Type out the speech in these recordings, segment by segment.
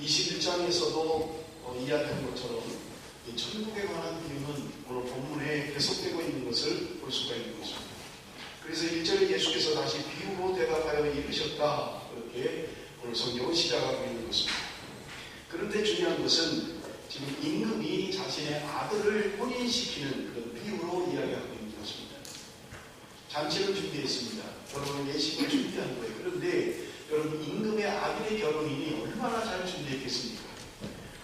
21장에서도 이야기한 것처럼 이 천국에 관한 비유는 오늘 본문에 계속되고 있는 것을 볼 수가 있는 것입니다. 그래서 1절에 예수께서 다시 비유로 대답하여 이르셨다. 그렇게 오늘 성경을 시작하고 있는 것입니다. 그런데 중요한 것은 지금 임금이 자신의 아들을 혼인시키는 그런 비유로 이야기하고 있는 것입니다. 잔치를 준비했습니다. 여러분 예식을 준비한 거예요. 그런데 여러분 임금의 아들의 결혼인이 얼마나 잘 준비했겠습니까?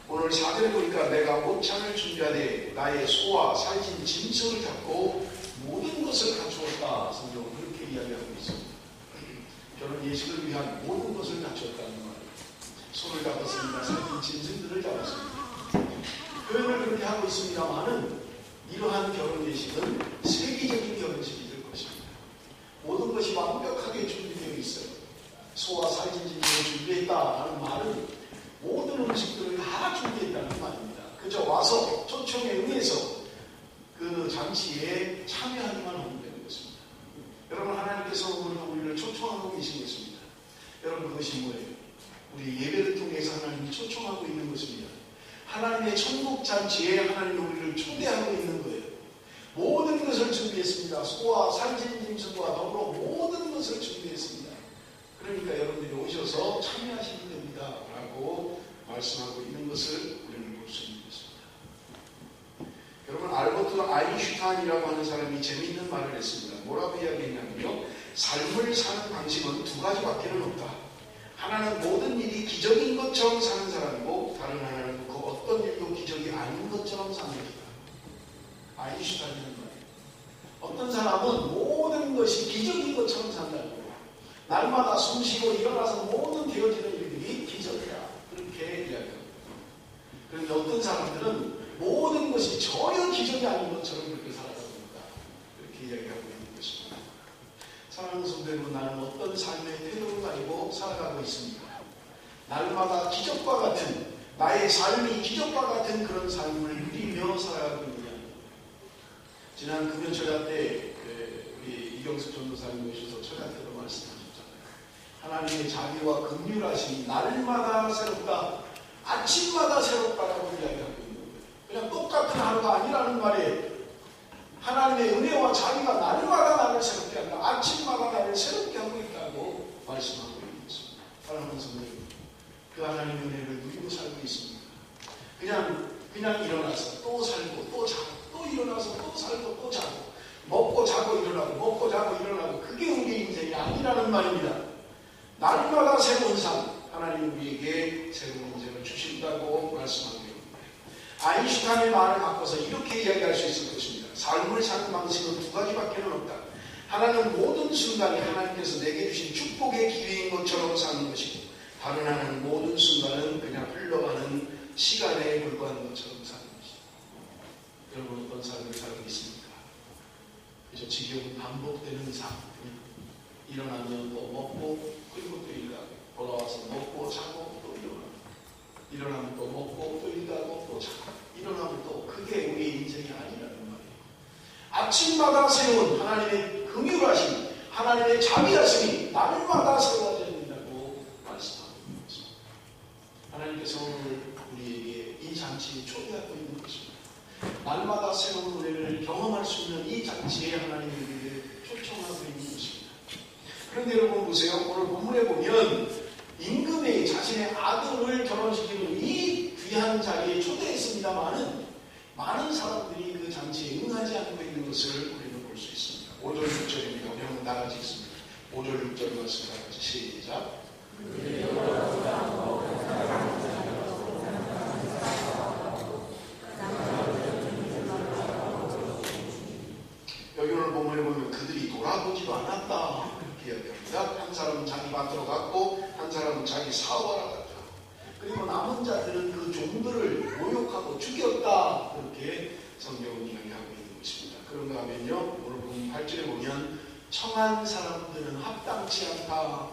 오늘 4절에 보니까 내가 옷차를 준비하되 나의 소와 살찐 짐승을 잡고 모든 것을 갖추었다. 성경은 그렇게 이야기하고 있습니다. 결혼 예식을 위한 모든 것을 갖추었다는 말이에요. 소를 잡았습니다. 살찐 짐승들을 잡았습니다. 표현을 그렇게 하고 있습니다만은 이러한 결혼 예식은 세계적인 결혼식이 될 것입니다. 모든 것이 완벽하게 준비되어 있어요. 소와 살찐 짐승을 준비했다라는 말은 모든 음식들을 다 준비했다는 말입니다. 그저 와서 초청에 응해서 그 잔치에 참여하기만 하면 되는 것입니다. 여러분 하나님께서 오늘 우리를 초청하고 계신 것입니다. 여러분 그것이 뭐예요? 우리 예배를 통해서 하나님이 초청하고 있는 것입니다. 하나님의 천국 잔치에 하나님이 우리를 초대하고 있는 거예요. 모든 것을 준비했습니다. 소와 살찐 짐승과 더불어 모든 것을 준비했습니다. 그러니까 여러분들이 오셔서 참여하시면 됩니다. 라고 말씀하고 있는 것을 우리는 볼 수 있는 것입니다. 여러분 알버트 아인슈타인이라고 하는 사람이 재미있는 말을 했습니다. 뭐라고 이야기했냐면요. 삶을 사는 방식은 두 가지밖에는 없다. 하나는 모든 일이 기적인 것처럼 사는 사람이고 다른 하나는 그 어떤 일도 기적이 아닌 것처럼 사는 것이다. 아인슈타인은 말이에요. 어떤 사람은 모든 것이 기적인 것처럼 산다고. 날마다 숨쉬고 일어나서 모든 되어지는 일들이 기적이다. 그렇게 이야기합니다. 그런데 어떤 사람들은 모든 것이 전혀 기적이 아닌 것처럼 그렇게 살아갑니다. 그렇게 이야기하고 있는 것입니다. 사랑하는 성도 여러분, 나는 어떤 삶의 태도를 가지고 살아가고 있습니다. 날마다 기적과 같은, 나의 삶이 기적과 같은 그런 삶을 누리며 살아가고 있느냐. 지난 금요철야 때 우리 이경수 전도사님 오셔서 철야 때도 말씀하셨잖아요. 하나님의 자비와 긍휼하심이 날마다 새롭다, 아침마다 새롭다라고 이야기하고 있는 거예요. 그냥 똑같은 하루가 아니라는 말이에요. 하나님의 은혜와 자비가 날마다 나를 새롭게 한다. 아침마다 나를 새롭게 하고 있다고 말씀하고 있는 것입니다. 사랑하는 성도님, 그 하나님의 은혜를 누리고 살고 있습니다. 그냥 일어나서 또 살고 또 자고 또 일어나서 또 살고 또 자고 먹고 자고 일어나고 먹고 자고 일어나고 그게 우리의 인생이 아니라는 말입니다. 날마다 새로운 삶, 하나님 우리에게 새로운 인생을 주신다고 말씀하고 있습니다. 아인슈타인의 말을 바꿔서 이렇게 이야기할 수 있을 것입니다. 삶을 사는 방식은 두 가지밖에는 없다. 하나는 모든 순간이 하나님께서 내게 주신 축복의 기회인 것처럼 사는 것이고 다른 하나는 모든 순간은 그냥 흘러가는 시간에 불과한 것처럼 사는 것이다. 여러분 어떤 삶을 살고 있습니까? 그저 지겨운 반복되는 삶. 일어나면 또 먹고 그리고 또 일하고 돌아와서 먹고 자고 또 일어나면 또 먹고 또 일하고 또 자고 일어나면 또 그게 우리의 인생이 아니라는 말이에요. 아침마다 새로운 하나님의 긍휼하심, 하나님의 자비하심이 날마다 새로워져야 된다고 말씀하고 있는 것입니다. 하나님께서 오늘 우리에게 이 잔치에 초대하고 있는 것입니다. 날마다 새로운 은혜를 경험할 수 있는 이 잔치에 하나님이 우리를 초청하고 있는 것입니다. 그런데 여러분 보세요. 오늘 본문에 보면 임금이 자신의 아들을 결혼시키는 이 귀한 자리에 초대했습니다마는 많은 사람들이 그 잔치에 응하지 않고 있는 것을 우리는 볼 수 있습니다. 5절 6절입니다. 우리 한번 다 같이 읽습니다. 5절 6절 말씀 다 같이 시작. 여기 오늘 본문에 보면 그들이 돌아보지도 않았다. 이렇게 이야기합니다. 한 사람은 자기 밭으로 갔고 한 사람은 자기 사업하러 갔다. 그리고 남은 자들은 그 종들을 모욕하고 죽였다. 그렇게 성경은 이야기하고 있는 것입니다. 그런가 하면요. 오늘 본 8절에 보면 청한 사람들은 합당치 않다.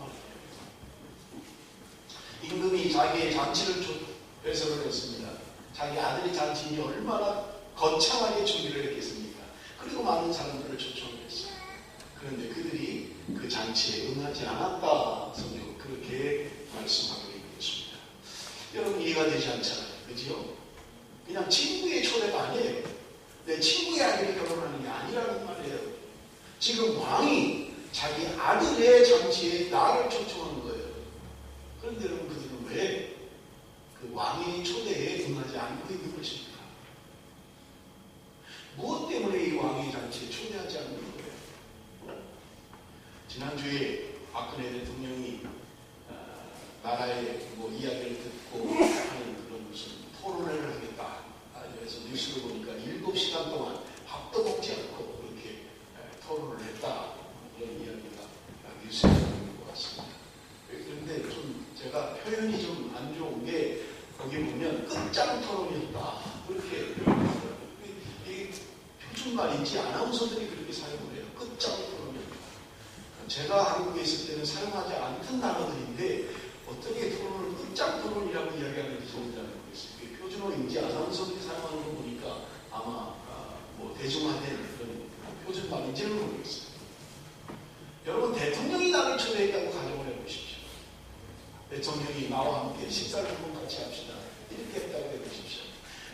임금이 자기의 잔치를 배설을 했습니다. 자기 아들의 잔치니 얼마나 거창하게 준비를 했겠습니까? 그리고 많은 사람들을 초청을 했어요. 그런데 그들이 그 잔치에 응하지 않았다. 성경은 그렇게 말씀하고 있는 것입니다. 여러분 이해가 되지 않잖아요. 그죠? 그냥 친구의 초대가 아니에요. 내 친구의 아들이 결혼하는 게 아니라는 말이에요. 지금 왕이 자기 아들의 잔치에 나를 초청하는 거예요. 그런데 여러분 그들은 왜 그 왕의 초대에 응하지 않고 있는 것입니까? 무엇 때문에 이 왕의 잔치에 초대하지 않는 거예요? 지난주에 박근혜 대통령이 나라의 이야기를 듣고 하는 그런 무슨 토론회를 하겠다. 그래서 뉴스를 보니까 7시간 동안 밥도 먹지 않고 그렇게 토론을 했다. 이런 이야기가 뉴스에 나온 것 같습니다. 그런데 좀 제가 표현이 좀 안 좋은 게 거기 보면 끝장 토론이었다. 그렇게 표현하더라고요. 이게 표준말인지 아나운서들이 그렇게 사용을 해요. 끝장 토론이었다. 제가 한국에 있을 때는 사용하지 않던 단어들인데 어떻게 토론을 끝장 토론이라고 이야기하는지 저는 잘 모르겠어요. 표준어인지 아나운서들이 사용하는 거 보니까 아마 대중화된 그런 표준말인지는 모르겠어요. 여러분 대통령이 나를 초대했다고 가정을 해보십시오. 대통령이 나와 함께 식사를 한번 같이 합시다. 이렇게 했다고 해보십시오.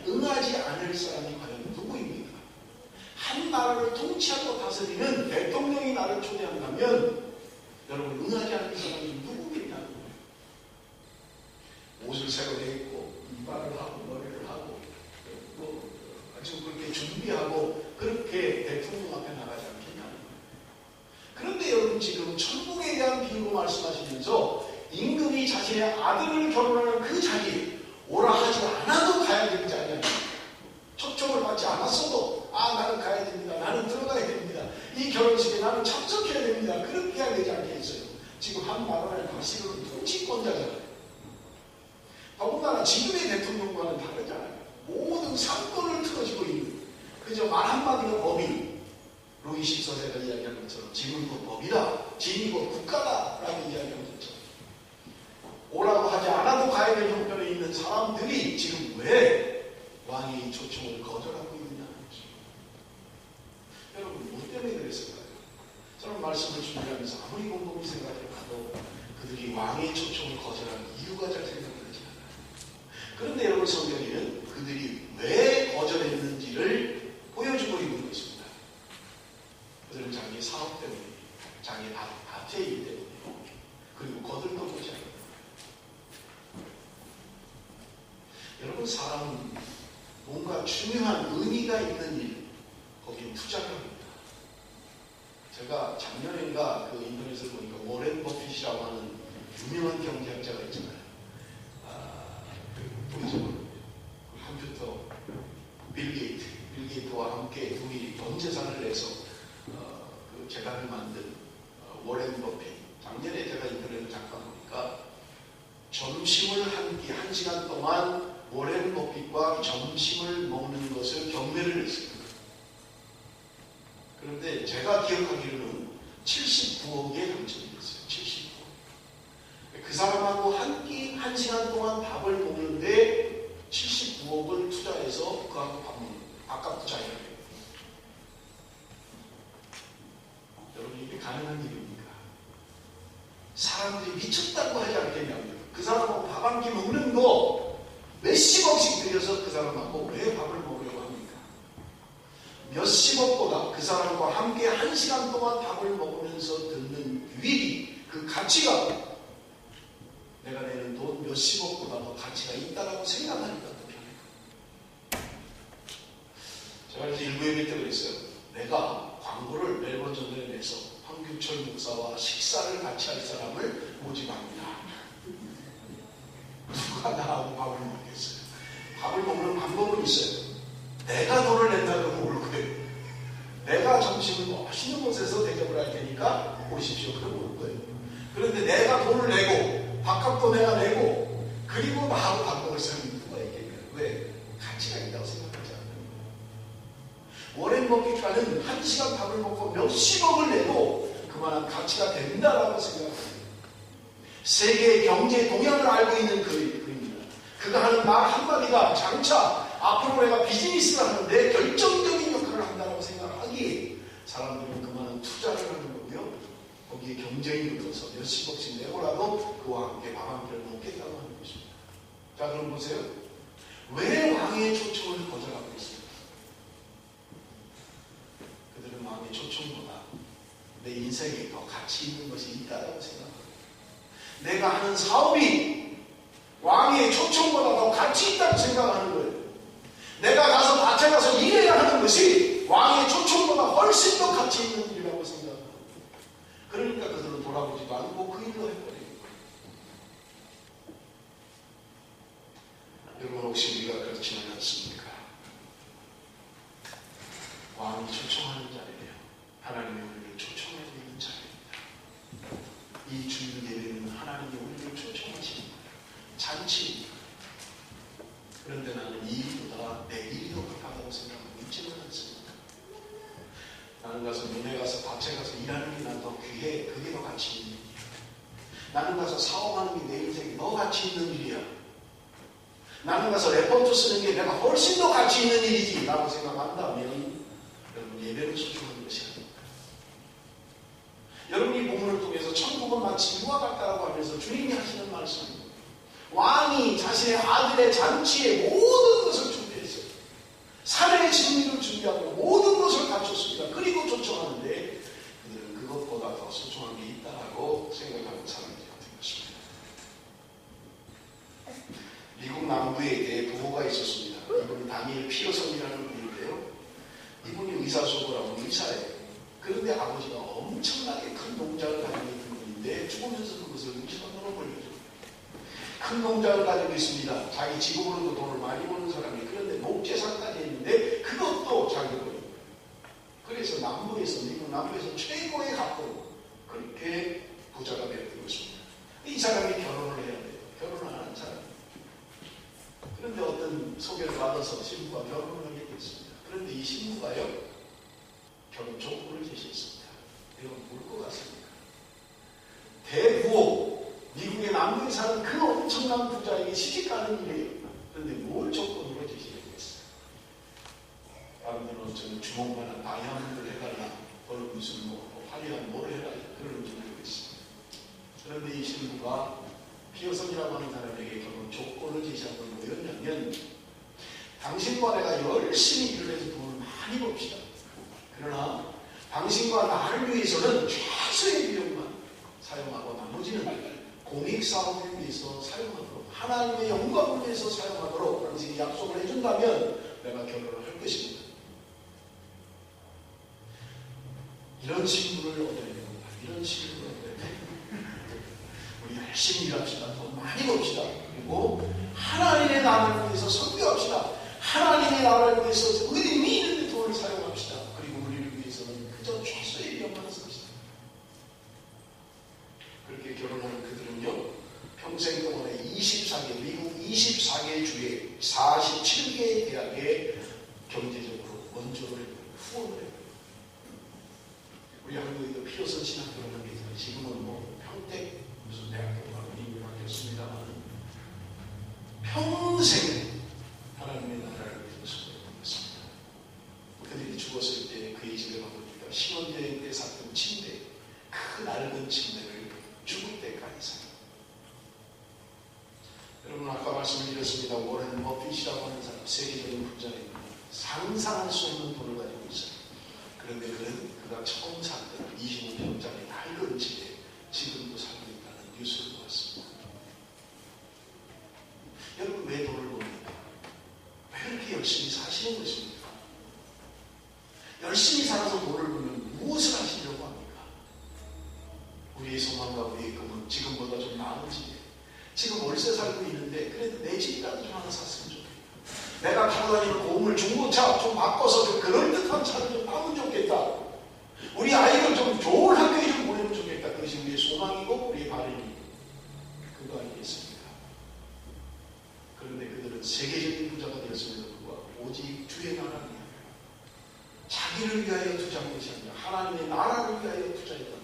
응하지 않을 사람이 과연 누구입니까? 한 나라를 통치하고 다스리는 대통령이 나를 초대한다면 여러분 응하지 않는 사람이 누구겠냐는 거예요. 옷을 새로 입고 이발을 하고 머리를 하고 아주 그렇게 준비하고 그렇게 대통령 앞에 나가지 않겠냐는 거예요. 그런데 여러분 지금 천국에 대한 비유로 말씀하시면서 임금이 자신의 아들을 결혼하는 그 자리에 오라 하지 않아도 가야 되는 자리 아닙니까? 초청을 받지 않았어도 나는 가야 됩니다. 나는 들어가야 됩니다. 이 결혼식에 나는 참석해야 됩니다. 그렇게 해야 되지 않겠어요? 지금 한 나라를 다스리는 통치권자잖아요. 더군다나 지금의 대통령과는 다르잖아요. 모든 상권을 틀어지고 있는 그저 말 한마디가 법인 루이 14세가 이야기한 것처럼 짐은 곧 법이다. 짐이 곧 국가다 라고 이야기한 것처럼 오라고 하지 않아도 가야 될 형편에 있는 사람들이 지금 왜 왕의 초청을 거절하고 있느냐는 것입니다. 여러분 뭐 때문에 그랬을까요? 저는 말씀을 준비하면서 아무리 곰곰이 생각해봐도 그들이 왕의 초청을 거절하는 이유가 잘 생각되지 않아요. 그런데 여러분 성경에는 그들이 왜 거절했는지를 보여주고 있는 것입니다. 그들은 자기 사업 때문에, 자기 밭의 일 때문에, 그리고 거들떠보지 않아요. 여러분 사람은 뭔가 중요한 의미가 있는 일, 거기에 투자를 합니다. 제가 작년인가 그 인터넷을 보니까 워렌 버핏이라고 하는 유명한 경제학자가 있잖아요. 보이죠? 컴퓨터 빌 게이트와 함께 둘이 전 재산을 내서 그 재단을 만든 워렌 버핏. 작년에 제가 인터넷을 잠깐 보니까 점심을 한 끼 1시간 동안 워렌 버핏과 점심을 먹는 것을 경매를 했습니다. 그런데 제가 기억하기로는 79억에 당첨이 됐어요. 79억. 그 사람하고 한 끼 1시간 동안 밥을 먹는데 79억을 투자해서 그하고 밥 먹는 거예요. 아깝고 자기가. 여러분 이게 가능한 일입니까? 사람들이 미쳤다고 하지 않겠냐고요. 그 사람하고 밥 한 끼 먹는 거 몇십억씩 들여서 그 사람하고 왜 밥을 먹으려고 합니까? 몇십억보다 그 사람과 함께 1시간 동안 밥을 먹으면서 듣는 유익이 그 가치가 내가 내는 돈 몇십억보다 더 가치가 있다고 생각하니까 더 편해요. 제가 그래서 일부 얘기 때 그랬어요. 내가 광고를 멜번 전에 내서 황규철 목사와 식사를 같이 할 사람을 모집합니다. 누가 나하고 밥을 먹겠어요? 밥을 먹는 방법은 있어요. 내가 돈을 낸다 그러면 올 거예요. 내가 점심을 맛있는 곳에서 대접을 할 테니까 오십시오. 그러면 올 거예요. 그런데 내가 돈을 내고 밥값도 내가 내고 그리고 나하고 밥 먹을 사람이 누가 있겠냐? 왜? 가치가 있다고 생각하지 않는 거예요. 워렌 버핏과는 1시간 밥을 먹고 몇십억을 내도 그만한 가치가 된다라고 생각합니다. 세계의 경제 동향을 알고 있는 그입니다. 그가 하는 말 한마디가 장차 앞으로 내가 비즈니스를 하는데 결정적인 역할을 한다고 생각하기에 사람들은 그만한 투자를 하는 거고요. 거기에 경쟁이 붙어서 몇십억씩 내고라도 그와 함께 밥 한 끼를 먹겠다고 하는 것입니다. 자, 그럼 보세요. 왜 왕의 초청을 거절하고 있습니까? 그들은 왕의 초청보다 내 인생에 더 가치 있는 것이 있다고 생각합니다. 내가 하는 사업이 왕의 초청보다 더 가치 있다고 생각하는 거예요. 내가 가서 밭에 가서 일해야 하는 것이 왕의 초청보다 훨씬 더 가치 있는 일이라고 생각합니다. 그러니까 그들은 돌아보지도 않고 그 일로 해버려요. 여러분, 혹시 우리가 그렇지는 않습니까? 왕이 초청하는 자리예요. 하나님의 우리를 초청하고 있는 자리입니다. 이 주일 예배는 하나님이 우리를 초청하시는 거예요. 잔치입니다. 그런데 나는 이 일보다 내 일이 더 급하다고 생각하고 있지는 않습니다. 나는 가서 논에 가서 밭에 가서 일하는 게 난 더 귀해. 그게 더 가치 있는 일이야. 나는 가서 사업하는 게 내 인생에 더 가치 있는 일이야. 나는 가서 레포트 쓰는 게 내가 훨씬 더 가치 있는 일이지 라고 생각한다면 여러분, 예배를 소중한 것이 아닙니다. 여러분이 본문을 통해서 천국은 마치 이와 같다라고 하면서 주님이 하시는 말씀입니다. 왕이 자신의 아들의 잔치에 모든 것을 준비했어요. 사례의 진리를 준비하고 모든 것을 갖췄습니다. 그리고 초청하는데 그들은 그것보다 더 소중한 게 있다라고 생각하는 사람들이 같은 것입니다. 미국 남부에 부호가 있었습니다. 이분이 다니엘 피어선이라는 분인데요. 이분이 의사 수업을 하고 의사예요. 그런데 아버지가 엄청나게 큰 농장을 가지고 있는 분인데 죽으면서 그것을 의사원으로 벌려줘요. 큰 농장을 가지고 있습니다. 자기 직업으로도 돈을 많이 버는 사람이. 그런데 목재산까지 했는데 그것도 자기 거예요. 그래서 미국 남부에서 최고의 갑부로 그렇게 부자가 되었던 것입니다. 이 사람이 결혼을 해야 돼요. 결혼을 안 하는 사람. 그런데 어떤 소개를 받아서 신부가 결혼을 하게 됐습니다. 그런데 이 신부가요, 결혼 조건을 제시했습니다. 이건 뭘 것 같습니까? 대부호, 미국의 남부에 사는 그 엄청난 부자에게 시집가는 일이에요. 그런데 뭘 조건으로 제시했겠어요? 사람들은 저는 주먹만한 다이아몬드를 해달라, 또는 무슨 화려한 뭐를 해달라, 그러는지 모르겠어요. 그런데 이 신부가 피어선이라고 하는 사람에게 결혼 조건을 제시한 건 뭐였냐면, 당신과 내가 열심히 일을 해서 돈을 많이 법시다. 그러나 당신과 나를 위해서는 최소의 비용만 사용하고 나머지는 공익사업을 위해서 사용하도록, 하나님의 영광을 위해서 사용하도록 당신이 약속을 해준다면 내가 결혼을 할 것입니다. 이런 신부를 얻어야 됩니다. 이런 신부를 얻어야 됩니다. 우리 열심히 일합시다. 돈 많이 법시다. 그리고 하나님의 나라를 위해서 선교합시다. 하나님의 나라를 위해서 의미 있는 돈을 사용합시다. 그리고 우리를 위해서는 그저 최소의 비용만 씁시다. 그렇게 결혼하는 그들은요, 평생 동안에 24개, 미국 24개 주에 47개의 대학에 경제적으로 원조를 해요. 후원을 해요. 우리 한국에도 피어선 신학교를 하는 게 있어요. 지금은 평택 무슨 대학교가 이름이 바뀌었습니다만 평생 하나님의 나라를 위해서 수고했던 것입니다. 그들이 죽었을 때 그의 집에 가보니까 신혼여행 때 샀던 침대, 그 낡은 침대를 죽을 때까지 샀어요. 여러분, 아까 말씀드렸습니다. 워렌 버핏이라고 하는 사람, 세계적인 부자입니다. 상상할 수 없는 돈을 가지고 있어요. 그런데 그가 처음 샀던 25평짜리 낡은 집에 지금도 살고 있다는 뉴스를 보았습니다. 여러분, 왜 돈을 법니까? 왜 그렇게 열심히 사시는 것입니까? 열심히 살아서 돈을 벌면 무엇을 하시려고 합니까? 우리의 소망과 우리의 꿈은 지금보다 좀 나은 집이에요. 지금 월세 살고 있는데 그래도 내 집이라도 좀 하나 샀으면 좋겠다. 내가 타고 다니는 고물 중고차 좀 바꿔서 좀 그럴듯한 차를 좀 타면 좋겠다. 우리 아이를 좀 좋은 학교에 좀 보내면 좋겠다. 그것이 우리의 소망이고 우리의 바람이고 그거 아니겠습니까? 그런데 그들은 세계적인 부자가 되었음에도 불구하고 오직 주의 나라를 위하여, 자기를 위하여 투자한 것이 아니라 하나님의 나라를 위하여 투자했다.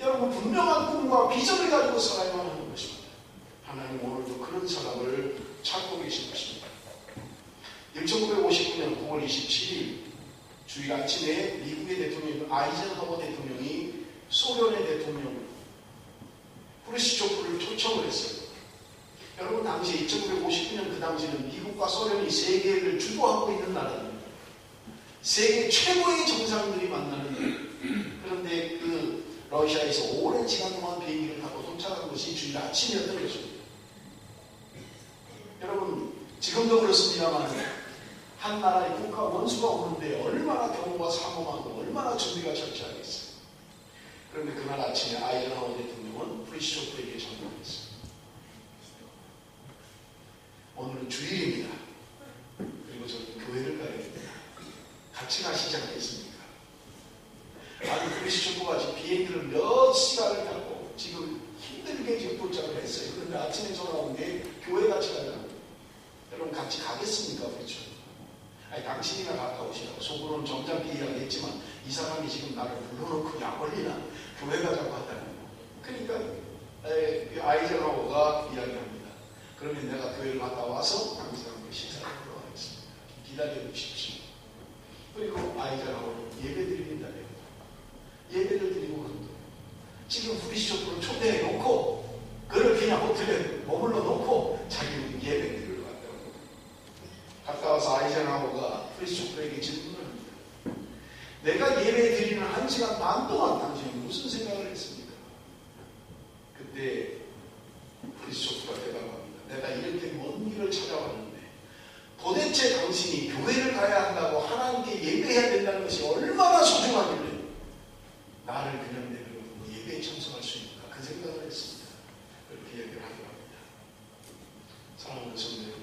여러분, 분명한 꿈과 비전을 가지고 살아야만 하는 것입니다. 하나님 오늘도 그런 사람을 찾고 계신 것입니다. 1959년 9월 27일 주일 아침에 미국의 대통령 아이젠하워 대통령이 소련의 대통령 프르시초프를 초청을 했어요. 여러분 당시 1959년 그 당시는 미국과 소련이 세계를 주도하고 있는 나라입니다. 세계 최고의 정상들이 만나는 날. 그런데 그 러시아에서 오랜 시간 동안 비행기를 타고 도착한 것이 주일 아침이었던 것입니다. 여러분 지금도 그렇습니다만 한 나라의 국가 원수가 오는데 얼마나 경호가 삼엄하고 얼마나 준비가 철저하겠어요. 그런데 그날 아침에 아이젠하워 대통령은 프리쇼프에게 전화를 했어요. 오늘은 주일입니다. 그리고 저는 교회를 가야 됩니다. 같이 가시지 않겠습니까? 아니 프리쇼프가 지금 비행기를 몇 시간을 타고 지금 힘들게 지금 도착을 했어요. 그런데 아침에 전화 온 게 교회 같이 가자고. 여러분 같이 가겠습니까? 그렇죠? 아니 당신이나 가까우시라고 속으로는 점잖게 이야기했지만 이 사람이 지금 나를 불러놓고 약 올리나 교회 가자고 하다니. 그러니까 아이젠하워가 이야기합니다. 그러면 내가 교회를 갔다 와서 당신하고 식사를 하러 가겠습니다. 기다려 주십시오. 그리고 아이젠하워는 예배 드립니다. 예배를 드리고 간 거예요. 지금 프리쇼프를 초대해 놓고 그를 그냥 호텔에 머물러 놓고 자기는 예배 드리러 갔다고. 갔다 와서 아이젠하워가 프리쇼프에게 질문을 합니다. 내가 예배 드리는 1시간 반 동안 당신이 무슨 생각을 했습니까? 그때 프리쇼프가 대답합니다. 내가 이렇게 먼 길을 찾아왔는데 도대체 당신이 교회를 가야 한다고 하나님께 예배해야 된다는 것이 얼마나 소중하길래 나를 그냥 내버려두고 예배에 참석할 수 있는가 그 생각을 했습니다. 그렇게 얘기를 하더랍니다. 사랑하는 성도 여러분,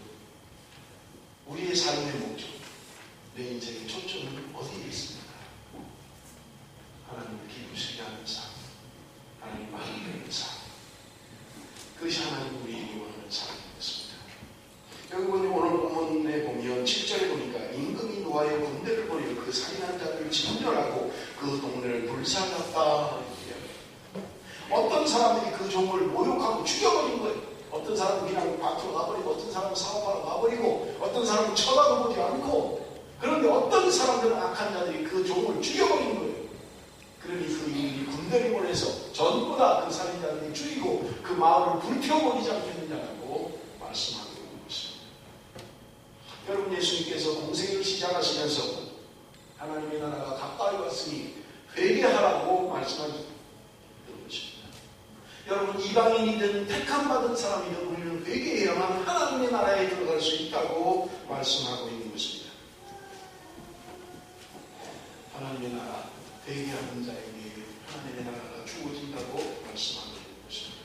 우리의 삶의 목적, 내 인생의 초점은 어디에 있습니까? 하나님을 기쁘시게 하는 삶, 하나님 마음에 드는 삶, 그것이 하나님 우리에게 원하는 삶이었습니다. 여러분 오늘 본문에 보면 7절에 보니까 임금이 노아의 군대를 보내어 그 살인한 자들을 진멸하고 그 동네를 불살랐다. 어떤 사람들이 그 종을 모욕하고 죽여버린 거예요. 어떤 사람은 그냥 밖으로 가버리고 어떤 사람은 사업하러 가버리고 어떤 사람은 쳐다도 보지 않고 그런데 어떤 사람들은 악한 자들이 그 종을 죽여버린 거예요. 그러니 그 임금이 군대를 보내서 전부 다 그 살인자들을 죽이고 그 마을을 불태워버리지 않겠느냐고 말씀하고 있는 것입니다. 여러분 예수님께서 공생을 시작하시면서 하나님의 나라가 가까이 왔으니 회개하라고 말씀하셨던 것입니다. 여러분 이방인이든 택함받은 사람이든 우리는 회개해야만 하나님의 나라에 들어갈 수 있다고 말씀하고 있는 것입니다. 하나님의 나라, 회개하는 자에게 하나님의 나라가 주어진다고 말씀하고 있는 것입니다.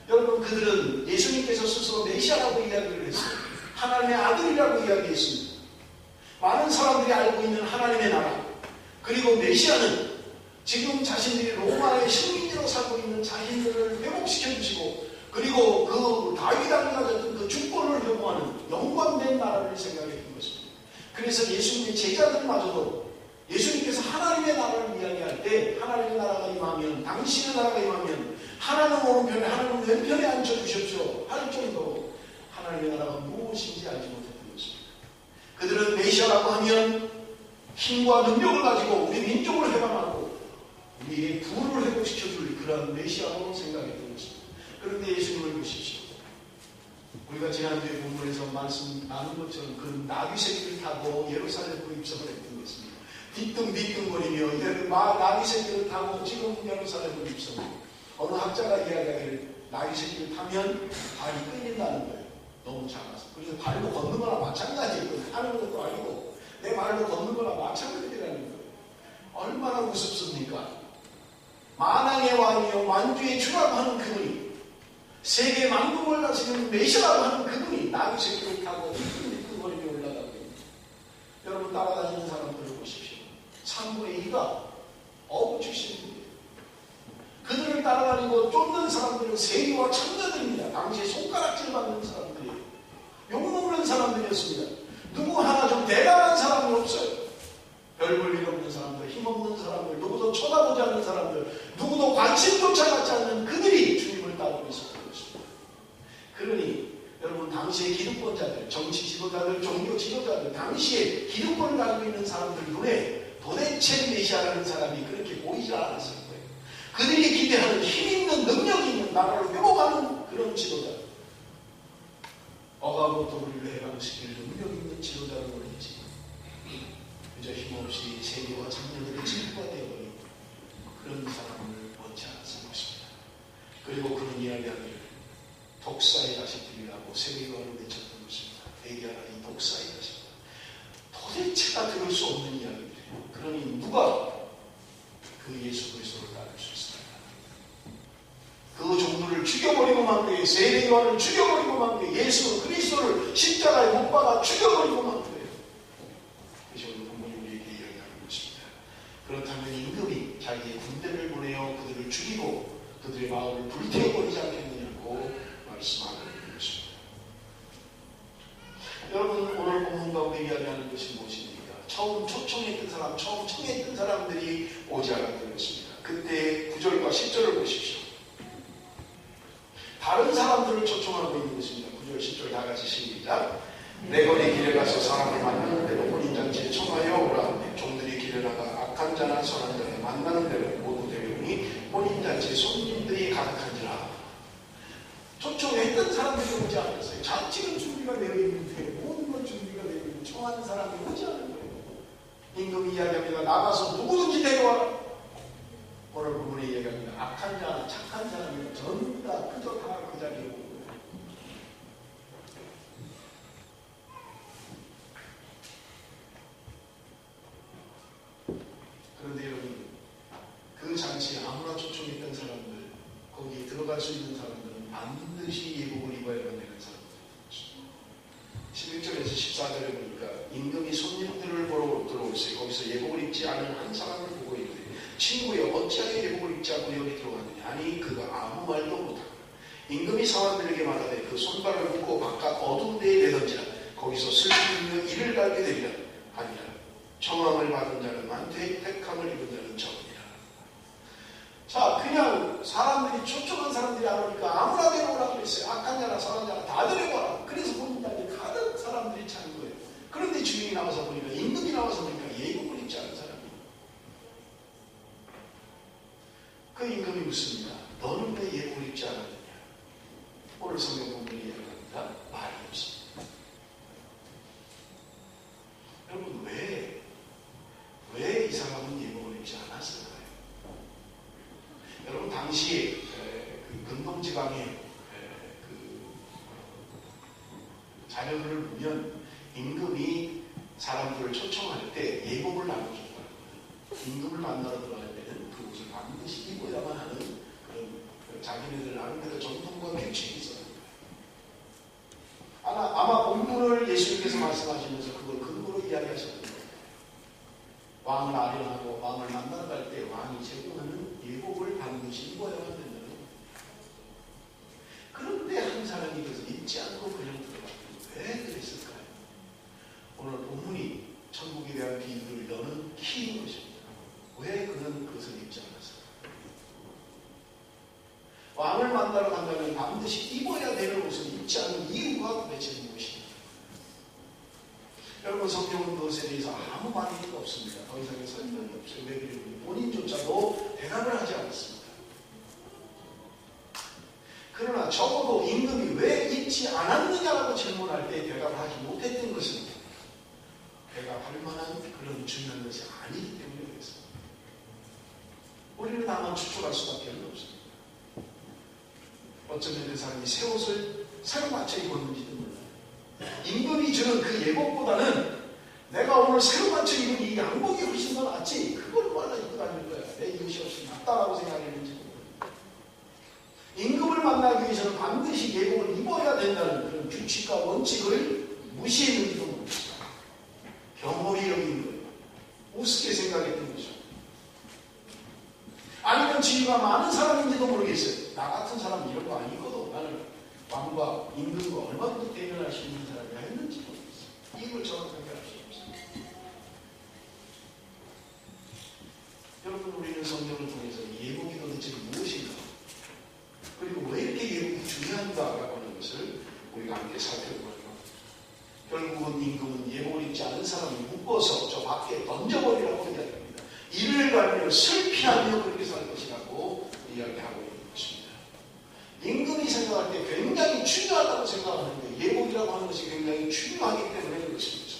여러분 그들은 예수님께서 스스로 메시아라고 이야기를 했어요. 하나님의 아들이라고 이야기했습니다. 많은 사람들이 알고 있는 하나님의 나라 그리고 메시아는 지금 자신들이 로마의 식민지로 살고 있는 자신들을 회복시켜 주시고 그리고 그 다윗왕이 가졌던 그 주권을 회복하는 영광된 나라를 생각했던 것입니다. 그래서 예수님의 제자들마저도 예수님께서 하나님의 나라를 이야기할 때 하나님의 나라가 임하면 당신의 나라가 임하면 하나는 오른편에 하나는 왼편에 앉혀주십시오 할 정도로 하나님의 나라가 무엇인지 알지 못했던 것입니다. 그들은 메시아라고 하면 힘과 능력을 가지고 우리 민족을 해방하고 우리의 부를 회복시켜줄 그런 메시아로 생각했던 것입니다. 그런데 예수님을 보십시오. 우리가 지난주에 본문에서 말씀 나눈 것처럼 그 나귀 새끼를 타고 예루살렘으로 입성을 했던 것입니다. 뒤뚱뒤뚱거리며 나귀 새끼를 타고 지금 예루살렘으로 입성합니다. 어느 학자가 이야기하기를 나귀 새끼를 타면 발이 끌린다는 거예요. 너무 작아서. 그래서 발로 걷는 거나 마찬가지예요. 하는 것도 아니고 내 발로 걷는 거나 마찬가지라는 거예요. 얼마나 우습습니까? 만왕의 왕이요 만주의 주라고 하는 그분이 세계 만국을 다스리는 메시아라고 하는 그분이 나귀 새끼를 타고 뒤뚱뒤뚱거리며 올라가고 있습니다. 여러분 따라다니는 사람들을 보십시오. 3분의 2가 어부 출신입니다. 그들을 따라다니고 쫓는 사람들은 세리와 창자들입니다. 당시에 손가락질 받는 사람들이에요. 욕먹는 사람들이었습니다. 누구 하나 좀 대단한 사람이 없어요. 별 볼 일 없는 사람들, 힘없는 사람들, 누구도 쳐다보지 않는 사람들, 누구도 관심조차 갖지 않는 그들이 주님을 따르고 있었던 것입니다. 그러니 여러분 당시의 기득권자들, 정치 지도자들, 종교 지도자들, 당시에 기득권을 가지고 있는 사람들 눈에 도대체 메시아라는 사람이 그렇게 보이지 않았을 거예요. 그들이 기대하는 힘 있는 능력이 있는 나라를 회복하는 그런 지도자. 허가고 도리를 해방시킬 능력 있는 지도자를 원했지. 그저 힘없이 세계와 청년들의 친구가 되어버린 그런 사람을 원치 않았을 것입니다. 그리고 그런 이야기하기를 독사의 자식들이라고 세계관을 외쳤던 것입니다. 회개하라 이 독사의 자식들. 도대체가 들을 수 없는 이야기들이에요. 그러니 누가 그 예수 그리스도를 따를 수 있을까요? 그 종들을 죽여버리고 만 거예요. 세례요한을 죽여버리고 만 거예요. 예수 그리스도를 십자가에 못 박아 죽여버리고 만 거예요. 그래서 오늘 본문이 우리에게 이야기하는 것입니다. 그렇다면 임금이 자기의 군대를 보내어 그들을 죽이고 그들의 마을을 불태워버리지 않겠느냐고 말씀하고 있는 것입니다. 여러분, 오늘 본문 가운데 이야기하는 것이 무엇입니까? 처음 초청했던 사람, 처음 청했던 사람들이 오지 않았던 것입니다. 그때 9절과 10절을 보십시오. 다른 사람들을 초청하고 있는 것입니다. 9절, 10절 다 같이 시작. 내 거리 길에 가서 사람을 만나는 대로 혼인잔치에 청하여 오라. 종들이 길에 나가 악한 자나 선한 자를 만나는 대로 모두 되오니 혼인잔치에 손님들이 가득한지라. 초청했던 사람들이 오지 않았어요. 잔치는 준비가 되어 있는데 모든 것 준비가 되어 있는데 청하는 사람이 오지 않은 거예요. 임금이 이야기합니다. 나가서 누구든지 데려와라. 오늘 부분에 이야기합니다. 악한 자나 착한 사람이 전부 다 그저 다 그 자리에 오는 거예요. 그런데 여러분, 그 잔치에 아무나 초청했던 사람들, 거기에 들어갈 수 있는 사람들은 반드시 예복을 입어야만 되는 사람들이죠. 11절에서 14절에 보니까 임금이 손님들을 보러 들어올세. 거기서 예복을 입지 않은 한 사람을 보고 있는데 친구여 어찌하여 예복을 입지 않고 여기 들어갔느냐. 아니 그가 아무 말도 못하고 임금이 사람들에게 말하되 그 손발을 묶고 바깥 어두운 데에 내던지라. 거기서 슬프며 이를 갈게 되리라 하니라. 청함을 받은 자는 택함을 입은 자는 적으니라. 자, 그냥 사람들이 초청한 사람들이 안 오니까 아무나 데려오라고 했어요. 악한 자나 선한 자나 다 데려오라. 그래서 본인들한테 가득 사람들이 찬 거예요. 그런데 주인이 나와서 보니까, 임금이 나와서 보니까 예복을 입지 않은 사람이에요. 그 임금이 묻습니다. 너는 왜 예복을 입지 않았느냐? 오늘 성경 본문이 이야기합니다. 말이 없습니다. 여러분, 왜 이 사람은 예복을 입지 않았을까요? 여러분, 당시에 그 근동지방에 자료들을 보면 임금이 사람들을 초청할 때 예복을 나눠줬다는 거예요. 임금을 만나러 들어갈 때는 그 옷을 반드시 입어야만 하는 그런 자기네들 나름대로 전통과 규칙이 있어요. 아마 본문을 예수님께서 말씀하시면서 그걸 근거로 이야기하셨던 거예요. 왕을 아련하고 왕을 만나러 갈 때 왕이 제공하는 예복을 반드시 입어야만 된다는 거예요. 그런데 한 사람이 그래서 입지 않고 그냥 들어갔더니 왜 그랬을까요? 오늘 본문이 천국에 대한 비유를 여는 키인 것입니다. 왜 그는 그것을 입지 않았을까요? 왕을 만나러 간다면 반드시 입어야 되는 옷을 입지 않은 이유가 도대체 무엇입니까? 여러분, 성경은 그것에 대해서 아무 말이 없습니다. 더 이상의 설명이 없어요. 왜 그러냐면 본인조차도 대답을 하지 않았습니다. 그러나 적어도 임금이 왜 입지 않았느냐라고 질문할 때 대답을 하지 못했던 것은 대답할 만한 그런 중요한 것이 아니기 때문에 그렇습니다. 우리는 다만 추측할 수밖에 없습니다. 어쩌면 그 사람이 새 옷을 새로 맞춰 입었는지도 몰라요. 임금이 주는 그 예복보다는 내가 오늘 새로 맞춰 입은 이 양복이 훨씬 더 낫지, 그걸 말라 입고 다닐 거야. 내 이것이 훨씬 낫다라고 생각했는지도 몰라요. 임금을 만나기 위해서는 반드시 예복을 입어야 된다는 그런 규칙과 원칙을 무시했는지도 모릅니다. 경홀히 여긴 거예요. 우습게 생각했던 거죠. 아니면 지위가 많은 사람인지도 모르겠어요. 나 같은 사람은 이런 거 아니거든. 나는 왕과 임금과 얼마든지 대면할 수 있는 사람이라 했는지 모르겠어요. 이걸 정확하게 알 수 없어요. 여러분, 우리는 성경을 통해서 예복이 도대체 무엇인가, 그리고 왜 이렇게 예복이 중요한가라고 하는 것을 우리가 함께 살펴보아요. 결국은 임금은 예복을 입지 않은 사람을 묶어서 저 밖에 던져버리라고 이야기합니다. 이를 갈며 슬피하며 그렇게 살 것이라고 이야기하고 있는 것입니다. 임금이 생각할 때 굉장히 중요하다고 생각하는데 예복이라고 하는 것이 굉장히 중요하기 때문에 그렇습니다.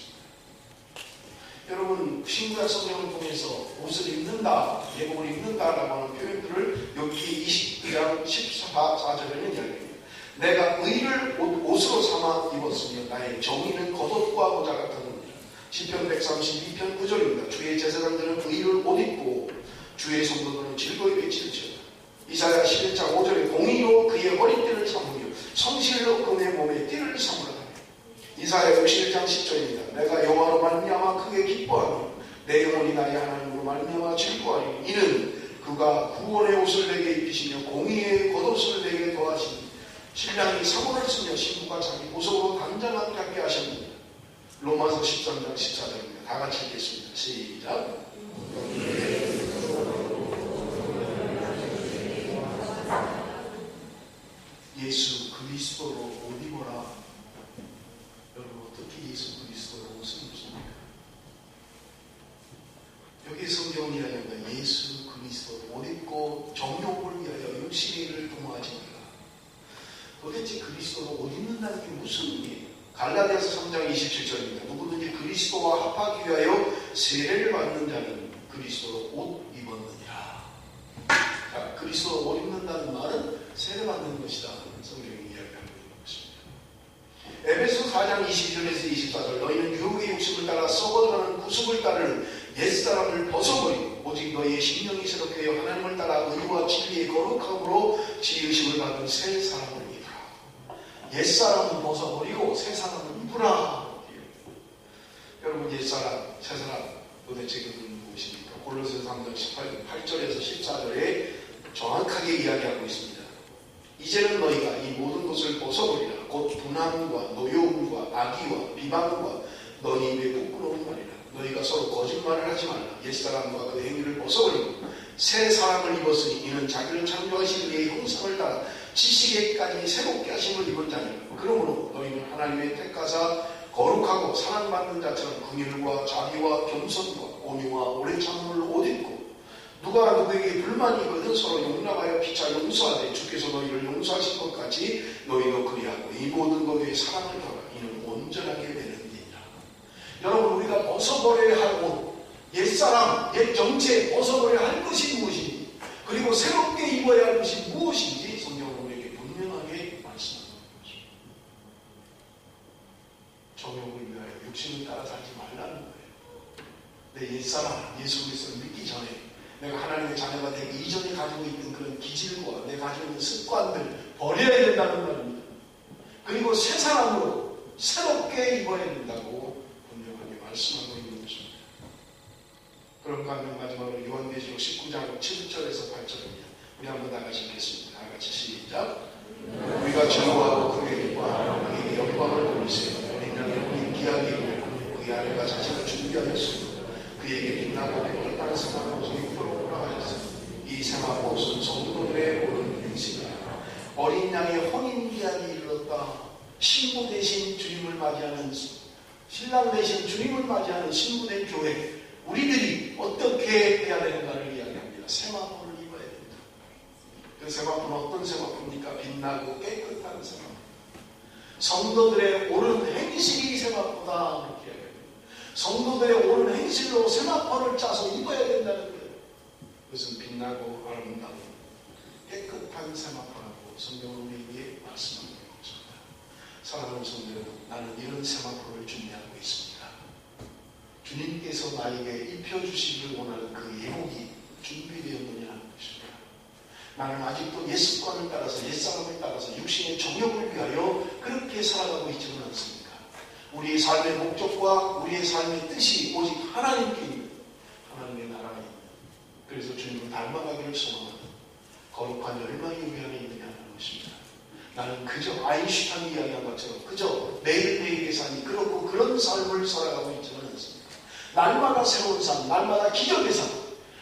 여러분, 신구약 성경을 통해서 옷을 입는다, 예복을 입는다라고 하는 표현들을 여기 29장 14절에는 이야기합니다. 내가 의를 옷으로 삼아 입었으며 나의 정의는 겉옷과 모자 같았느니라. 시편 132편 9절입니다. 주의 제사장들은 의를 옷 입고 주의 성도들은 즐거이 외칠지어다. 이사야 11장 5절에 공의로 그의 허리띠를 삼으며 성실로 그의 몸에 띠를 삼으라. 이사야 61장 10절입니다. 내가 여호와로 말미암아 크게 기뻐하며 내 영혼이 나의 하나님으로 말미암아 즐거워하니 이는 그가 구원의 옷을 내게 입히시며 공의의 겉옷을 내게 더하시니 신랑이 사모를 쓰며 신부가 자기 보석으로 단장하게 하게 하셨느니라. 로마서 13장 14절입니다. 다 같이 읽겠습니다. 시작. 예수 그리스도로 옷 입어라. 여러분, 어떻게 예수 그리스도로 옷을 입습니까? 여기 성경은 이야기합니다. 예수 그리스도로 옷 입고 정욕을 위하여 육신의 일을 도모하지 말라. 도대체 그리스도로 옷 입는다는 게 무슨 의미예요? 갈라디아서 3장 27절입니다. 누구든지 그리스도와 합하기 위하여 세례를 받는 자는 그리스도로 옷 입었느니라. 자, 그리스도로 옷 입는다는 말은 세례 받는 것이다. 성경이 이야기하고 있는 것입니다. 에베소 4장 22절에서 24절 너희는 유혹의 욕심을 따라 썩어가는 구습을 따르는 옛사람을 벗어버리고 오직 너희의 심령이 새롭게 하여 하나님을 따라 의와 진리의 거룩함으로 지으심을 받은 새 사람을 입으라. 옛사람은 벗어버리고 새 사람을 입으라. 여러분, 옛사람, 새 사람 도대체 그건 무엇입니까? 골로새서 3장 8절에서 14절에 정확하게 이야기하고 있습니다. 이제는 너희가 이 모든 것을 벗어버리라. 곧 분함과 노여움과 악의와 비방과 너희 입에 부끄러운 말이라. 너희가 서로 거짓말을 하지 말라. 옛사람과 그 행위를 벗어버리고 새 사람을 입었으니 이는 자기를 창조하신 이의 형상을 따라 지식에까지 새롭게 하심을 입은 자니라. 그러므로 너희는 하나님의 택하사 거룩하고 사랑받는 자처럼 긍휼과 자비와 겸손과 온유와 오래 참음을 옷 입고 누가 누구에게 불만이 있거든 서로 용납하여 피차 용서하되 주께서 너희를 용서하신 것 같이 너희도 그리하고 이 모든 것에 사랑을 더하라. 이는 온전하게 되는니라. 여러분, 우리가 벗어버려야 할 옷, 옛사람, 옛 정체 벗어버려야 할 것이 무엇인지, 그리고 새롭게 입어야 할 것이 무엇인지 성경은 우리에게 분명하게 말씀하고 있습니다. 정욕을 위하여 육신을 따라 살지 말라는 거예요. 내 옛사람, 예수 그리스도를 믿기 전에 내가 하나님의 자녀가 되기 이전에 가지고 있는 그런 기질과 내가 가지고 있는 습관들 버려야 된다는 말입니다. 그리고 새 사람으로 새롭게 입어야 된다고 분명하게 말씀하고 있는 것입니다. 그런 가운데 마지막으로 요한계시록 19장 7절에서 8절입니다. 우리 한번 다 같이 읽겠습니다. 다 같이 시작. 우리가 증거하고 그의 기뻐하며 그에게 영광을 돌리세요. 우리는 기하게 입고 그의 아내가 자신을 준비하였습니다. 그에게 빛나고 빛나는 세마포 옷을 입도록 허락하였습니다. 이 세마포 옷은 성도들의 오른 행실이다. 어린 양의 혼인기한이 이르렀다. 신부 대신 주님을 맞이하는 신랑 대신 주님을 맞이하는 신부된 교회, 우리들이 어떻게 해야 되는가를 이야기합니다. 세마포를 입어야 됩니다. 그 세마포는 어떤 세마포입니까? 빛나고 깨끗한 세마포. 성도들의 옳은 행실이 세마포다. 이렇게 이야기합니다. 성도들의 옳은 행실로 세마포를 짜서 입어야 된다는 거예요. 그것은 빛나고 아름다운 깨끗한 세마포라고 성경은 우리에게 말씀하고 있습니다. 사랑하는 성도 여러분, 나는 이런 세마포를 준비하고 있습니다. 주님께서 나에게 입혀주시길 원하는 그 예복이 준비되었느냐 하는 것입니다. 나는 아직도 옛 습관을 따라서, 옛 사람을 따라서 육신의 정욕을 위하여 그렇게 살아가고 있지는 않습니다. 우리의 삶의 목적과 우리의 삶의 뜻이 오직 하나님께 있는 하나님의 나라에 있는, 그래서 주님을 닮아가기를 소망하는 거룩한 열망이 우리 안에 있느냐 하는 것입니다. 나는 그저 아인슈타인이 이야기한 것처럼 그저 매일매일의 삶이 그렇고 그런 삶을 살아가고 있지는 않습니다. 날마다 새로운 삶, 날마다 기적의 삶,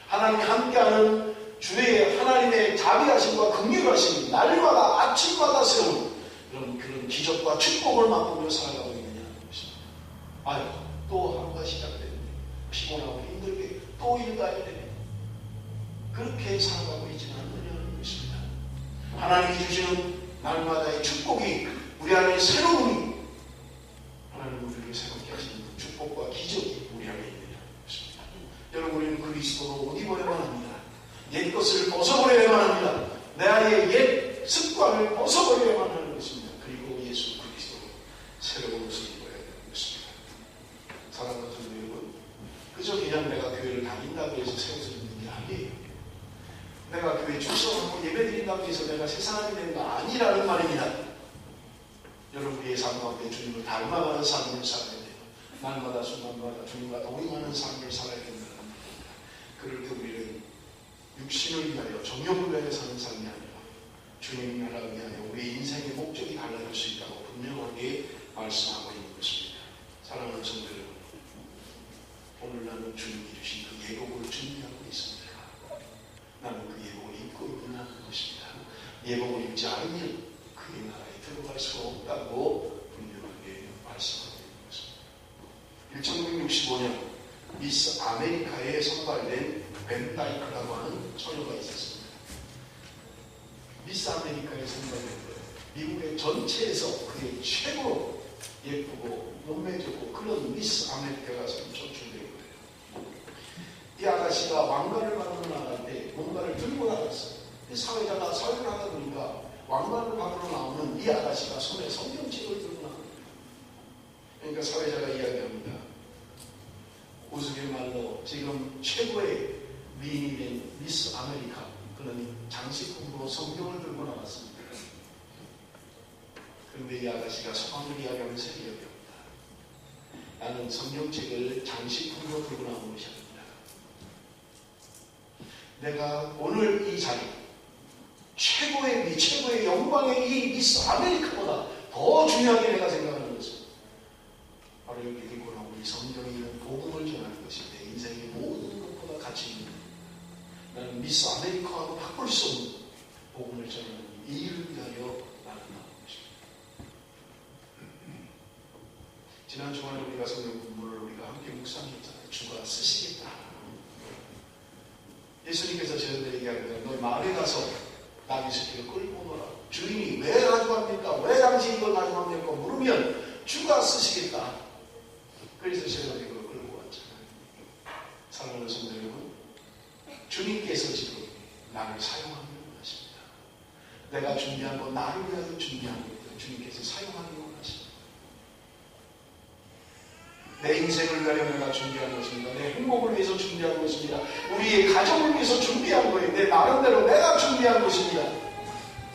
하나님이 함께하는 주의 하나님의 자비하심과 긍휼하심, 날마다 아침마다 새로운 그런 기적과 축복을 맛보며 살아가고 있느냐는 것입니다. 아유, 또 하루가 시작되네. 피곤하고 힘들게 또 일 가야 되네. 그렇게 살아가고 있지는 않느냐는 것입니다. 하나님이 주시는 날마다의 축복이, 우리 안에 새로움이, 가운데 주님을 닮아가는 삶을 살아야 돼요. 날마다 순간마다 주님과 동행하는 삶을 살아야 된다는 겁니다. 그럴 때 우리는 육신을 위하여 정욕을 위하여 사는 삶이 아니라 주님 나라를 위하여 우리 인생의 목적이 달라질 수 있다고 분명하게 말씀하고 있는 것입니다. 사랑하는 성도 여러분, 오늘 나는 주님이 주신 그 예복을 준비하고 있습니다. 나는 그 예복을 입고 있는 것입니다. 예복을 입지 않으면 그의 나라에 들어갈 수가 없다고 분명하게 말씀하고 있는 것입니다. 1965년 미스 아메리카에 선발된 벤다이크라고 하는 처녀가 있었습니다. 미스 아메리카에 선발된 거예요. 미국의 전체에서 그게 최고로 예쁘고 몸매 좋고 그런 미스 아메리카가 선출된 거예요. 이 아가씨가 왕관을 받으러 나갈 때 뭔가를 들고 나갔어요. 사회자가 사회를 하다 보니까 왕관을 받으러 나오는 이 아가씨가 손에 성경책을 들고 나갑니다. 그러니까 사회자가 이야기합니다. 우스갯말로 지금 최고의 미인이 된 미스 아메리카, 그는 장식품으로 성경을 들고 나갔습니다. 그런데 이 아가씨가 소감을 이야기하면서 이야기합니다. 나는 성경책을 장식품으로 들고 나온 것이 아닙니다. 내가 오늘 이 자리, 최고의 미, 최고의 영광의 이 미스 아메리카보다 더 중요하게 내가 생각하는 것은 바로 여기 들고 나온 이 성경에 있는 복음을 전하는 것이 내 인생의 모든 것보다 가치 있는, 나는 미스 아메리카하고 바꿀 수 없는 복음을 전하는 이 일을 위하여 나는 나온 것입니다. 지난 주말에 우리가 성경 공부를 우리가 함께 묵상했잖아요. 주가 쓰시겠다. 예수님께서 저희들에게 얘기하는 너 마을에 가서 나귀 새끼를 끌고 오너라. 주인이 왜 가져갑니까? 왜 당신이 이걸 가져갑니까? 물으면 주가 쓰시겠다. 그래서 제가 이걸 끌고 왔잖아요. 사랑하는 성도 여러분, 주님께서 지금 나를 사용하는 것입니다. 내가 준비한 건 나를 위하여 준비한 것입니다. 주님께서 사용하는 원하십니다. 내 인생을 위하여 내가 준비한 것입니다. 내 행복을 위해서 준비한 것입니다. 우리의 가정을 위해서 준비한 거예요. 내 나름대로 내가 준비한 것입니다.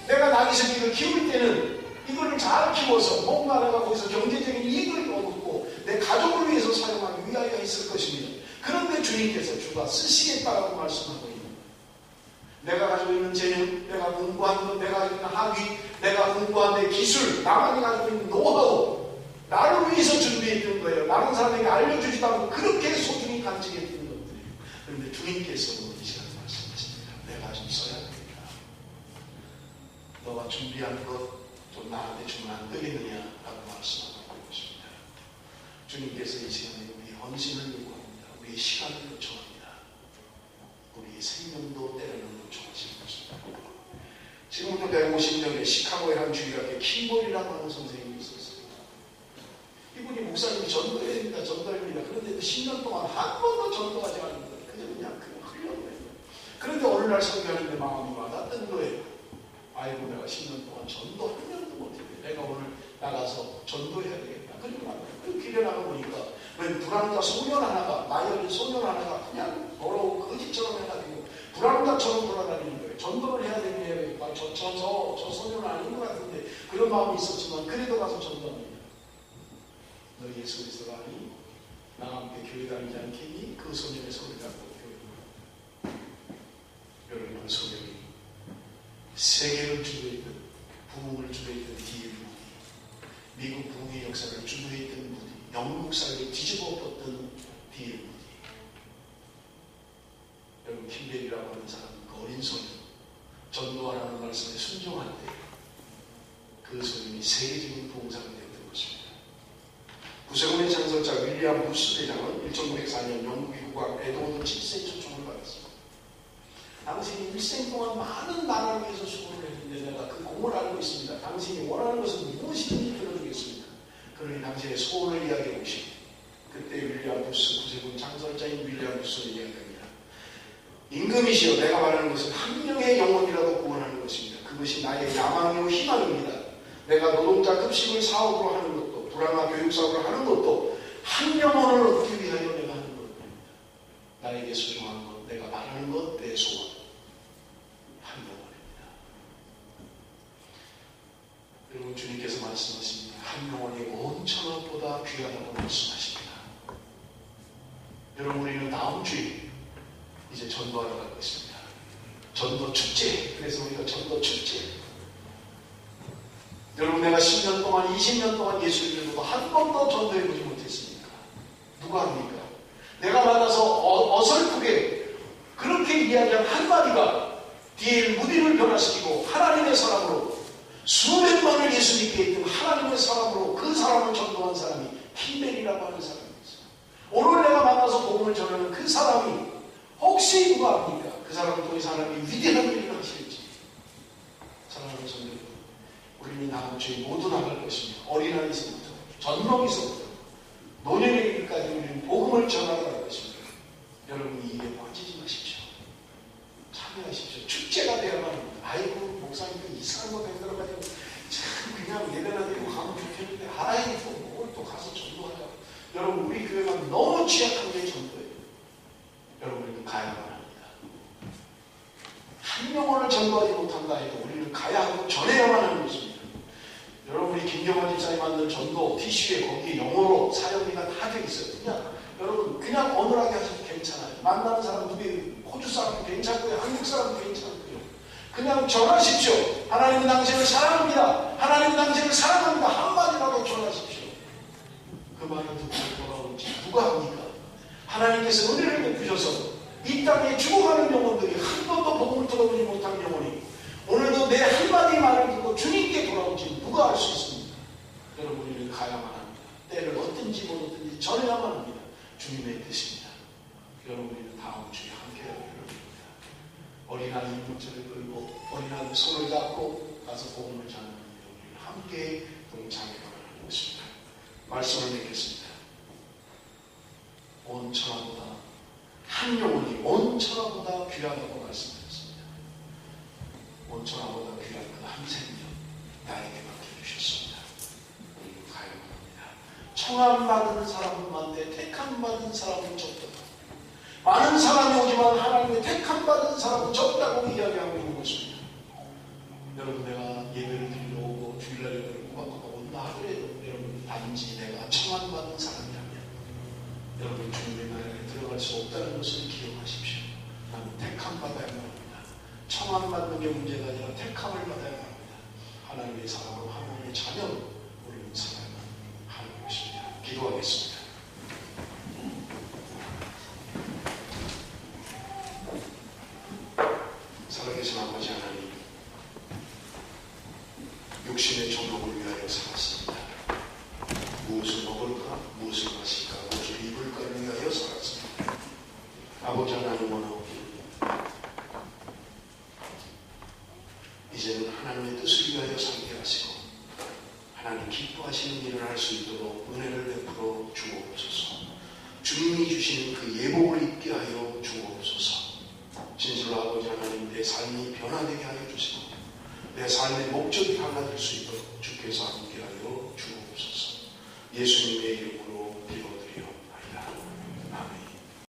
내가 나귀 새끼를 키울 때는 이거를 잘 키워서 목마르가 거기서 경제적인 이익을 얻고 내 가족을 위해서 사용하기 위하여 있을 것입니다. 그런데 주님께서 주가 쓰시겠다라고 말씀하고 있는 거예요. 내가 가지고 있는 재능, 내가 공부한 것, 내가 가지고 있는 학위, 내가 공부한 내 기술, 나만이 가지고 있는 노하우, 나를 위해서 준비했던 거예요. 다른 사람에게 알려주지도 않고 그렇게 소중히 간직했던 것들이에요. 그런데 주님께서 이 시간에 말씀하십니다. 내가 좀 써야 됩니다. 너가 준비한 것 좀 나한테 주면 안 되겠느냐라고 말씀하고 있는 것입니다. 주님께서 이 시간에 우리의 헌신을 요구합니다. 우리의 시간을 요청합니다. 우리의 생명도 때로는 요청하시는 것입니다. 지금부터 150년에 시카고의 한 주일학교에 킴볼이라고 하는 선생님이 있었어요. 이분이 목사님이 전도해야 됩니다. 전도입니다. 그런데 10년 동안 한 번도 전도하지 않은 거예요. 그냥 흘려버려요. 그런데 어느 날 설교하는데 마음이 와닿던 거예요. 아이고 내가 10년 동안 전도 한 명도 못했네. 내가 오늘 나가서 전도해야 되겠다. 그리고 길에 나가보니까 웬 불안자 소년 하나가, 나이 어린 소년 하나가 그냥 더러운 거짓처럼 해가지고 불안자처럼 돌아다니는 거예요. 전도를 해야 되겠네. 저 소년은 아닌 것 같은데 그런 마음이 있었지만 그래도 가서 전도합니다. 너 예수 그리스도가 아니? 나와 함께 교회 다니지 않겠니? 그 소년의 소리를 듣고 교회. 여러분 그 소년이 세계를 주도했던, 부흥을 주도했던 D.L. 무디, 미국 부흥의 역사를 주도했던 무디, 영국 사회를 뒤집어 엎었던 D.L. 무디. 여러분 킴벨이라고 하는 사람은 그 어린 소년, 전도하라는 말씀에 순종할 때 그 소년이 세계적인 부흥사가 되었던 것입니다. 구세군의 창설자 윌리엄 부스 대장은 1904년 영국의 국왕 에드워드 7세의 초청을 받았습니다. 당신이 일생 동안 많은 나라를 위해서 수고를 했는데 내가 그 공을 알고 있습니다. 당신이 원하는 것은 무엇이든지 들어주겠습니다. 그러니 당신의 소원을 이야기해 보시고 그때 윌리엄 부스, 구세군 창설자인 윌리엄 부스는 이야기합니다. 임금이시여, 내가 말하는 것은 한 명의 영혼이라도 구원하는 것입니다. 그것이 나의 야망이요 희망입니다. 내가 노동자 급식을 사업으로 하는 것도, 불안화 교육사업을 하는 것도 한 영혼을 얻기 위하여 내가 하는 것입니다. 나에게 소중한 것, 내가 바라는 것, 내 소원 한 영혼입니다. 여러분 주님께서 말씀하십니다. 한 영혼이 온 천원보다 귀하다고 말씀하십니다. 여러분, 우리는 다음 주에 이제 전도하러 가고 있습니다. 전도 축제. 그래서 우리가 전도 축제. 여러분, 내가 10년 동안 20년 동안 예수를 믿어도 한 번도 전도해보지 못했습니까? 누가 합니까? 내가 만나서 어설프게 그렇게 이야기한 한마디가 뒤에 무디를 변화시키고 하나님의 사람으로 수백만을 예수 믿게 했던 하나님의 사람으로 그 사람을 전도한 사람이 킴벨이라고 하는 사람이었어요. 오늘 내가 만나서 복음을 전하는 그 사람이 혹시 누가 합니까? 그 사람을 통해서 하나님이 위대한 일을 하실지. 사랑하는 성도 여러분, 우리는 다음 주에 모두 나갈 것입니다. 어린아이서부터 전노기서부터 노년에까지 우리는 복음을 전하러 갈 것입니다. 여러분이 이에 빠지지 마십시오. 참여하십시오. 축제가 되어야만 합니다. 아이고, 목사님 이상한 거 만들어가지고 참 그냥 예배나 드리고 가면 좋겠는데 아이고 뭘 또 가서 전도하자. 여러분, 우리 교회가 너무 취약한 게 전도예요. 여러분은 가야만 합니다. 한 영혼을 전도하지 못한다 해도 우리는 가야 하고 전해야만 하는 것입니다. 여러분, 우리 김경환 집사님 만든 전도 티슈에 거기에 영어로 사역비가 다 되어 있어요. 그냥 여러분 그냥 어눌하게 하셔도 괜찮아요. 만나는 사람 누구예요? 호주 사람도 괜찮고요. 한국 사람도 괜찮고요. 그냥 전하십시오. 하나님은 당신을 사랑합니다. 하나님은 당신을 사랑합니다. 한마디라도 전하십시오. 그 말을 듣고 돌아오는지 누가 합니까? 하나님께서 은혜를 베푸셔서 이 땅에 죽어가는 영혼들이 한 번도 복음을 들어보지 못한 영혼이 오늘도 내 한마디 말을 듣고 주님께 돌아올지 누가 알 수 있습니까? 여러분, 우리는 가야만 합니다. 때를 얻든지 못 얻든지 전해야만 합니다. 주님의 뜻입니다. 여러분, 우리는 다음 주에 함께하기를 바랍니다. 어린아이 문제를 끌고 어린아이 손을 잡고 가서 복음을 전하는 우리를 함께 동참해가는 것입니다. 말씀을 맺겠습니다. 온 천하보다 한 영혼이 온 천하보다 귀하다고 말씀드렸습니다. 온 천하보다 귀한 한 생명 나에게 맡겨주셨습니다. 우리는 가야만 합니다. 청함받은 사람은 많은데 택함받은 사람은 적다. 많은 사람이 오지만 하나님의 택함받은 사람은 적다고 이야기하고 있는 것입니다. 여러분, 내가 예배를 드리러 오고 주일날 예배를 꼬박꼬박 온다 하더라도 여러분, 단지 내가 청함받은 사람이라면 여러분, 주님의 나라에 들어갈 수 없다는 것을 기억하십시오. 나는 택함받아야만 합니다. 청함받는 게 문제가 아니라 택함을 받아야 합니다. 하나님의 사람으로 하나님의 자녀로 우리는 살아야만 하는 것입니다. 기도하겠습니다. 살아계신 아버지 하나님, 육신의 정욕을 위하여 살았습니다. 무엇을 먹을까, 무엇을 마실까, 무엇을 입을까를 위하여 살았습니다. 아버지 하나님, 원하옵니 이제는 하나님의 뜻을 위하여 살게 하시고 하나님 기뻐하시는 일을 할 수 있도록 은혜를 베풀어 주옵소서. 주님이 주시는 그 예복을 입게 하여 주옵소서. 진실로 아버지 하나님, 내 삶이 변화되게 하여 주시고 내 삶의 목적이 달라질 수 있도록 주께서 함께 하여 주옵소서. 예수님의 이름으로 기도합니다.